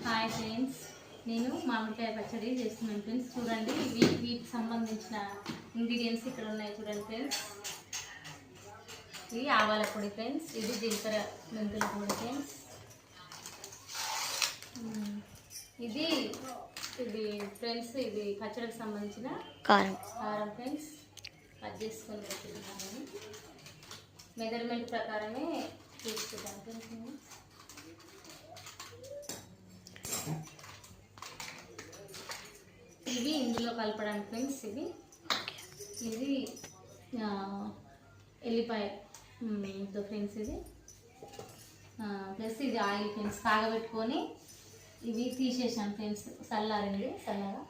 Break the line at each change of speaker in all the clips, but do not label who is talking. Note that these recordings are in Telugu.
హాయ్ ఫ్రెండ్స్, నేను మామిడికాయ పచ్చడి చేస్తున్నాను ఫ్రెండ్స్. చూడండి, వీటికి సంబంధించిన ఇంగ్రీడియంట్స్ ఇక్కడ ఉన్నాయి. చూడండి ఫ్రెండ్స్, ఇది ఆవాల పొడి ఫ్రెండ్స్, ఇది జీలకర్ర మెంతుల పొడి ఫ్రెండ్స్, ఇది ఫ్రెండ్స్ ఇది పచ్చడికి సంబంధించిన కారం ఫ్రెండ్స్. కట్ చేసుకొని పెట్టుకున్నాను, మెజర్మెంట్ ప్రకారమే తీసుకుంటాను ఫ్రెండ్స్. నేను ఇవి ఇందులో కలపడానికి ఫ్రెండ్స్. ఇది ఎల్లిపాయ ఫ్రెండ్స్, ఇది ప్లస్ ఇది ఆయిల్ ఫ్రెండ్స్. కాగబెట్టుకొని ఇవి తీసేసాను ఫ్రెండ్స్, చల్లారండి చల్లగా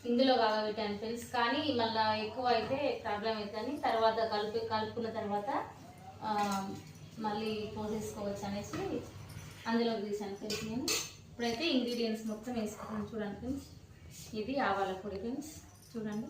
ఇందులో కాగబెట్టాను ఫ్రెండ్స్. కానీ మళ్ళీ ఎక్కువ అయితే ప్రాబ్లం అవుతుందని తర్వాత కలుపుకున్న తర్వాత మళ్ళీ పోసేసుకోవచ్చు అనేసి అందులోకి తీసాను ఫ్రెండ్స్. నేను ఇప్పుడైతే ఇంగ్రీడియంట్స్ మొత్తం వేసుకుంటాను. చూడండి ఫ్రెండ్స్, ఇది ఆవాల పొడి ఫ్రెండ్స్. చూడండి,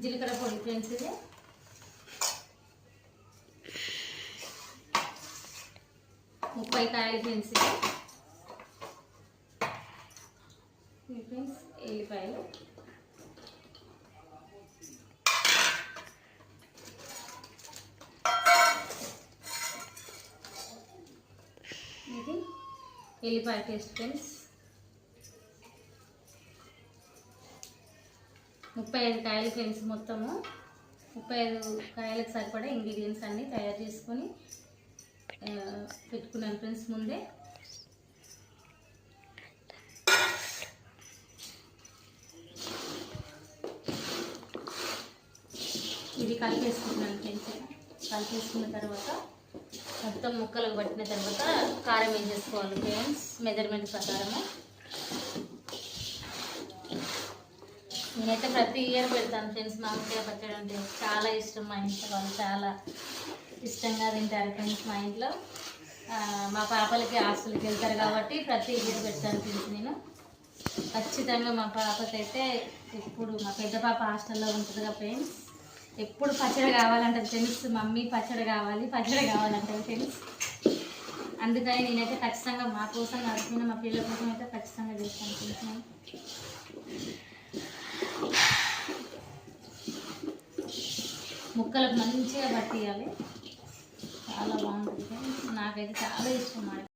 జీలకర్ర పొడి ఫ్రెండ్స్, ఇది 30 కాయలు ఫ్రెండ్స్. ఇది ఫ్రెండ్స్ ఎల్లిపాయలు, ఇది ఎల్లిపాయ పేస్ట్ ఫ్రెండ్స్. 35 కాయలు ఫ్రెండ్స్. మొత్తము 35 కాయలకు సరిపడా ఇంగ్రీడియంట్స్ అన్నీ తయారు చేసుకొని పెట్టుకున్నాను ఫ్రెండ్స్ ముందే. ఇది కలిపేసుకున్నాను ఫ్రెండ్స్. కలిపేసుకున్న తర్వాత మొత్తం ముక్కలకు పట్టిన తర్వాత కారం వేసేసుకోవాలి ఫ్రెండ్స్, మెజర్మెంట్ ప్రకారము. నేనైతే ప్రతి ఇయర్ పెడతాను ఫ్రెండ్స్. మామిడికాయ పచ్చడి అంటే చాలా ఇష్టం. మా ఇంట్లో వాళ్ళు చాలా ఇష్టంగా తింటారు ఫ్రెండ్స్. మా ఇంట్లో మా పాపలకి హాస్టల్కి వెళ్తారు కాబట్టి ప్రతి ఇయర్ పెడతాను ఫ్రెండ్స్. నేను ఖచ్చితంగా మా పాపకైతే ఎప్పుడు, మా పెద్ద పాప హాస్టల్లో ఉంటుందిగా ఫ్రెండ్స్, ఎప్పుడు పచ్చడి కావాలంటే ఫ్రెండ్స్, మమ్మీ పచ్చడి కావాలి పచ్చడి కావాలంటారు ఫ్రెండ్స్. అందుకని నేనైతే ఖచ్చితంగా మా కోసం కాకపోయినా మా పిల్లల కోసం అయితే ఖచ్చితంగా చేస్తాను ఫ్రెండ్స్. నేను ముక్కలకు మంచిగా పట్టియాలి, చాలా బాగుంటుంది ఫ్రెండ్స్. నాకైతే చాలా ఇష్టం.